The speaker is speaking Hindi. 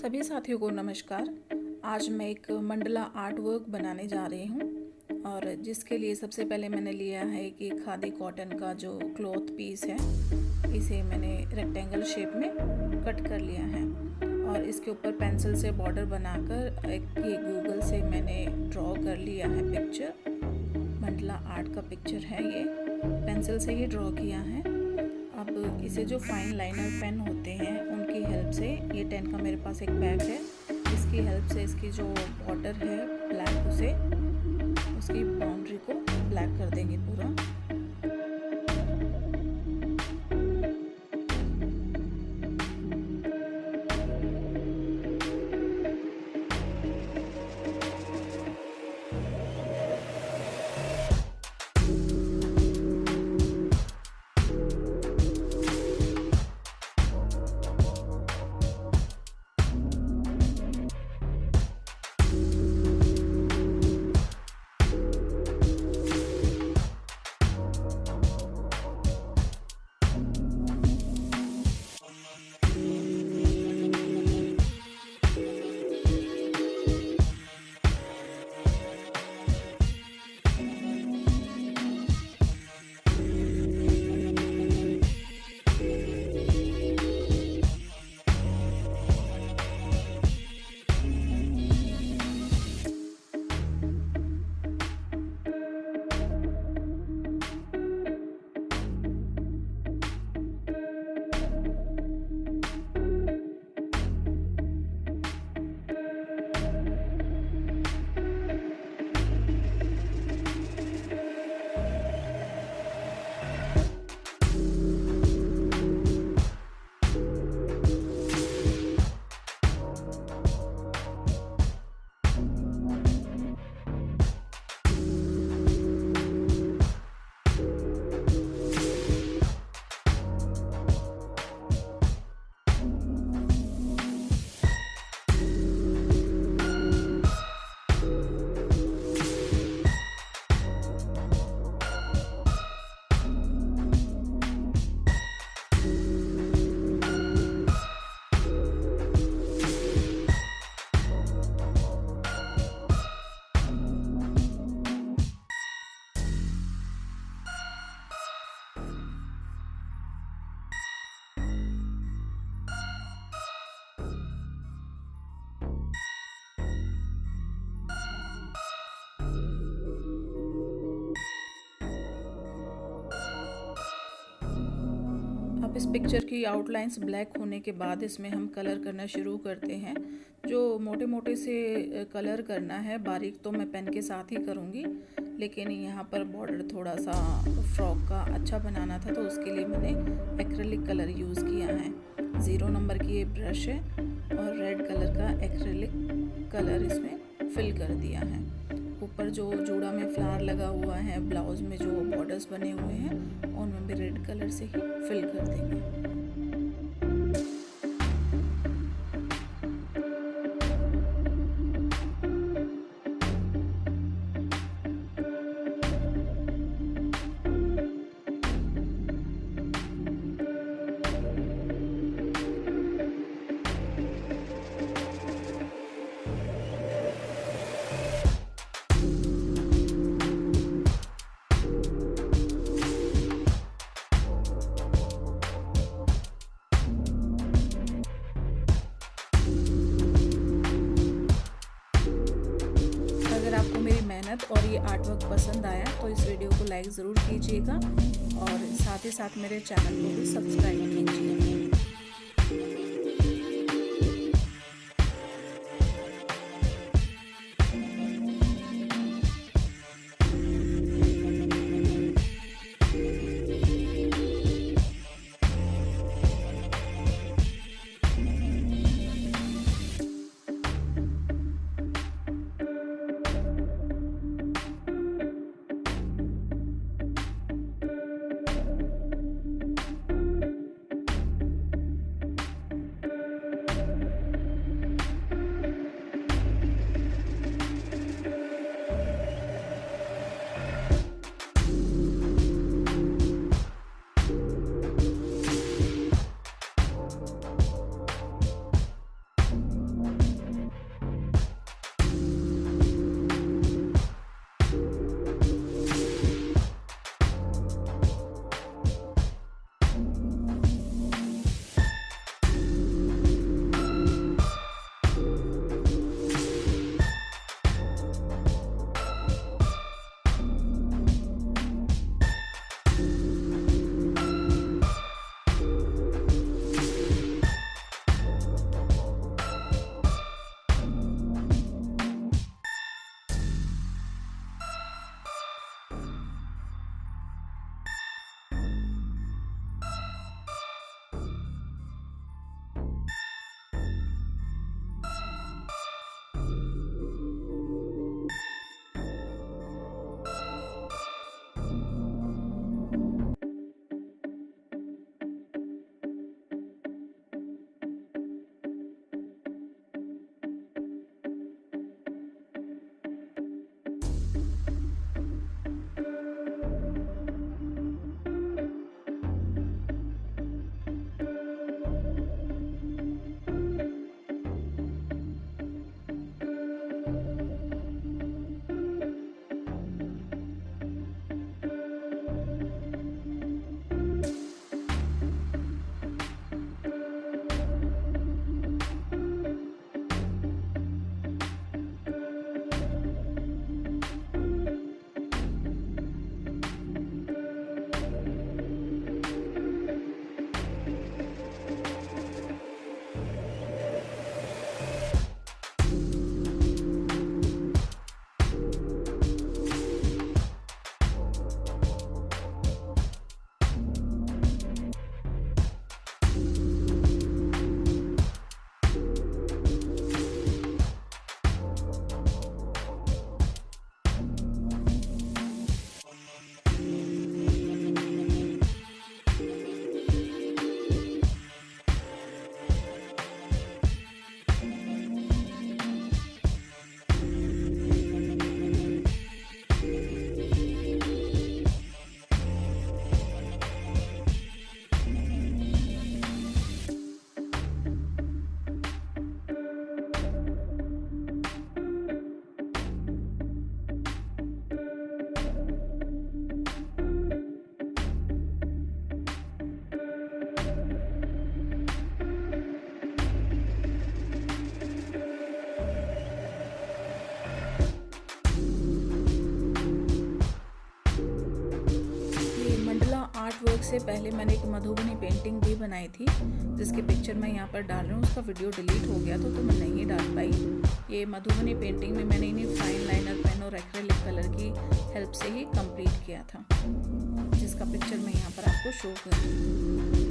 सभी साथियों को नमस्कार। आज मैं एक मंडला आर्ट वर्क बनाने जा रही हूँ और जिसके लिए सबसे पहले मैंने लिया है कि खादी कॉटन का जो क्लॉथ पीस है, इसे मैंने रेक्टेंगल शेप में कट कर लिया है और इसके ऊपर पेंसिल से बॉर्डर बनाकर एक ये गूगल से मैंने ड्रॉ कर लिया है पिक्चर। मंडला आर्ट का पिक्चर है, ये पेंसिल से ही ड्रॉ किया है। अब इसे जो फाइन लाइनर पेन होते हैं उनकी हेल्प से, ये 10 का मेरे पास एक पैक है, इसकी हेल्प से इसकी जो बॉर्डर है ब्लैक, उसकी बाउंड्री को ब्लैक कर देंगे पूरा। अब इस पिक्चर की आउटलाइंस ब्लैक होने के बाद इसमें हम कलर करना शुरू करते हैं। जो मोटे मोटे से कलर करना है, बारीक तो मैं पेन के साथ ही करूँगी, लेकिन यहाँ पर बॉर्डर थोड़ा सा फ्रॉक का अच्छा बनाना था तो उसके लिए मैंने एक्रेलिक कलर यूज़ किया है। 0 नंबर की ये ब्रश है और रेड कलर का एक्रेलिक कलर इसमें फिल कर दिया है। ऊपर जो जूड़ा में फ्लावर लगा हुआ है, ब्लाउज में जो बॉर्डर्स बने हुए हैं, उनमें भी रेड कलर से ही फिल कर देंगे। मेहनत और ये आर्ट वर्क पसंद आया तो इस वीडियो को लाइक ज़रूर कीजिएगा और साथ ही साथ मेरे चैनल को भी सब्सक्राइब कीजिएगा। आर्ट वर्क से पहले मैंने एक मधुबनी पेंटिंग भी बनाई थी, जिसकी पिक्चर मैं यहाँ पर डाल रही हूँ। उसका वीडियो डिलीट हो गया तो मैं नहीं डाल पाई। ये मधुबनी पेंटिंग में मैंने इन्हें फाइन लाइनर पेन और एक्रेलिक कलर की हेल्प से ही कंप्लीट किया था, जिसका पिक्चर मैं यहाँ पर आपको शो कर रही हूँ।